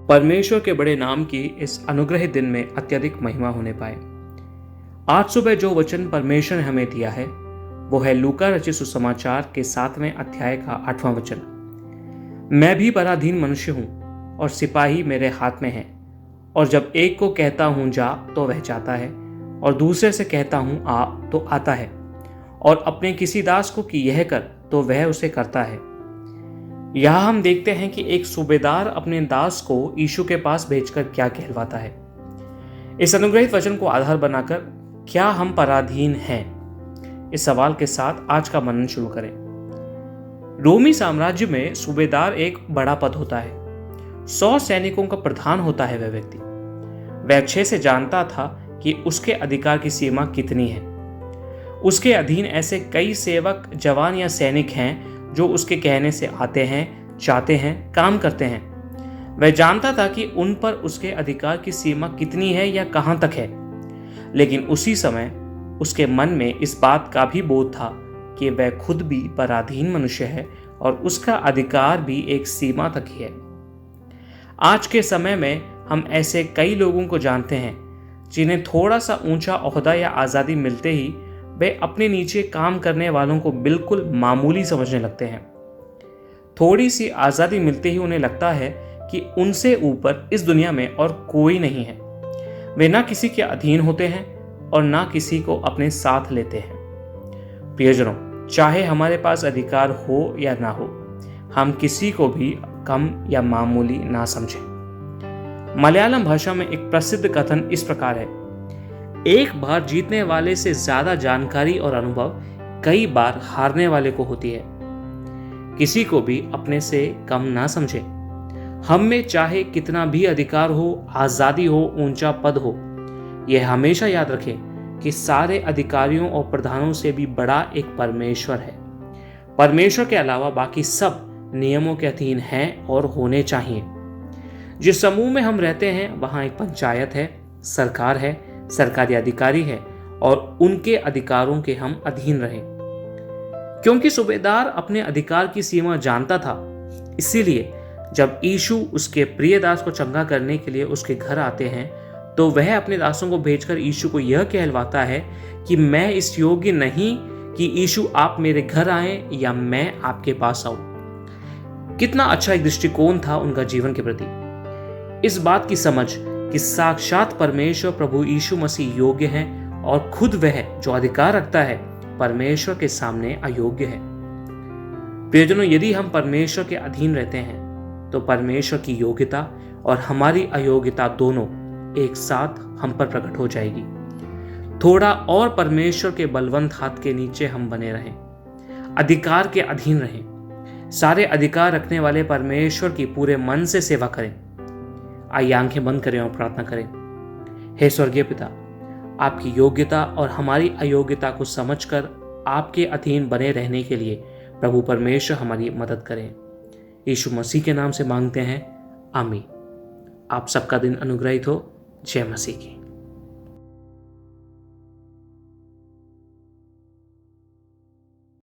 परमेश्वर के बड़े नाम की इस अनुग्रहित दिन में अत्यधिक महिमा होने पाए। आज सुबह जो वचन परमेश्वर ने हमें दिया है वो है लूका रचित सुसमाचार के 7वें अध्याय का 8वां वचन। मैं भी पराधीन मनुष्य हूं और सिपाही मेरे हाथ में है, और जब एक को कहता हूं जा तो वह जाता है, और दूसरे से कहता हूं आ तो आता है, और अपने किसी दास को कि यह कर तो वह उसे करता है। यहां हम देखते हैं कि एक सूबेदार अपने दास को यीशु के पास भेजकर क्या कहलवाता है। इस अनुग्रहित वचन को आधार बनाकर क्या हम पराधीन हैं, इस सवाल के साथ आज का मनन शुरू करें। रोमी साम्राज्य में सूबेदार एक बड़ा पद होता है। 100 सैनिकों का प्रधान होता है वह व्यक्ति। वह अच्छे से जानता था कि उसके अधिकार की सीमा कितनी है। उसके अधीन ऐसे कई सेवक, जवान या सैनिक हैं जो उसके कहने से आते हैं, चाहते हैं, काम करते हैं। वह जानता था कि उन पर उसके अधिकार की सीमा कितनी है या कहां तक है, लेकिन उसी समय उसके मन में इस बात का भी बोध था कि वह खुद भी पराधीन मनुष्य है और उसका अधिकार भी एक सीमा तक ही है। आज के समय में हम ऐसे कई लोगों को जानते हैं जिन्हें थोड़ा सा ऊंचा ओहदा या आज़ादी मिलते ही वे अपने नीचे काम करने वालों को बिल्कुल मामूली समझने लगते हैं। थोड़ी सी आज़ादी मिलते ही उन्हें लगता है कि उनसे ऊपर इस दुनिया में और कोई नहीं है। वे ना किसी के अधीन होते हैं और ना किसी को अपने साथ लेते हैं। प्रियजनों, चाहे हमारे पास अधिकार हो या ना हो, हम किसी को भी कम या मामूली ना समझें। मलयालम भाषा में एक प्रसिद्ध कथन इस प्रकार है, एक बार जीतने वाले से ज्यादा जानकारी और अनुभव कई बार हारने वाले को होती है। किसी को भी अपने से कम ना समझें। हम में चाहे कितना भी अधिकार हो, आजादी हो, ऊंचा पद हो, यह हमेशा याद रखें कि सारे अधिकारियों और प्रधानों से भी बड़ा एक परमेश्वर है। परमेश्वर के अलावा बाकी सब नियमों के अधीन हैं और होने चाहिए। जिस समूह में हम रहते हैं वहां एक पंचायत है, सरकार है, सरकारी अधिकारी है, और उनके अधिकारों के हम अधीन रहें। क्योंकि सूबेदार अपने अधिकार की सीमा जानता था, इसीलिए जब यीशु उसके प्रिय दास को चंगा करने के लिए उसके घर आते हैं तो वह अपने दासों को भेजकर यीशु को यह कहलवाता है कि मैं इस योग्य नहीं कि यीशु आप मेरे घर आएं या मैं आपके पास आऊं। कितना अच्छा एक दृष्टिकोण था उनका जीवन के प्रति। इस बात की समझ कि साक्षात परमेश्वर प्रभु यीशु मसीह योग्य है और खुद वह जो अधिकार रखता है परमेश्वर के सामने अयोग्य है। प्रियजनों, यदि हम परमेश्वर के अधीन रहते हैं तो परमेश्वर की योग्यता और हमारी अयोग्यता दोनों एक साथ हम पर प्रकट हो जाएगी। थोड़ा और परमेश्वर के बलवंत हाथ के नीचे हम बने रहें, अधिकार के अधीन रहें, सारे अधिकार रखने वाले परमेश्वर की पूरे मन से सेवा करें। आइए आंखें बंद करें और प्रार्थना करें। हे स्वर्गीय पिता, आपकी योग्यता और हमारी अयोग्यता को समझकर आपके अधीन बने रहने के लिए प्रभु परमेश्वर हमारी मदद करें। यीशु मसीह के नाम से मांगते हैं, आमीन। आप सबका दिन अनुग्रहित हो। जय मसीह की।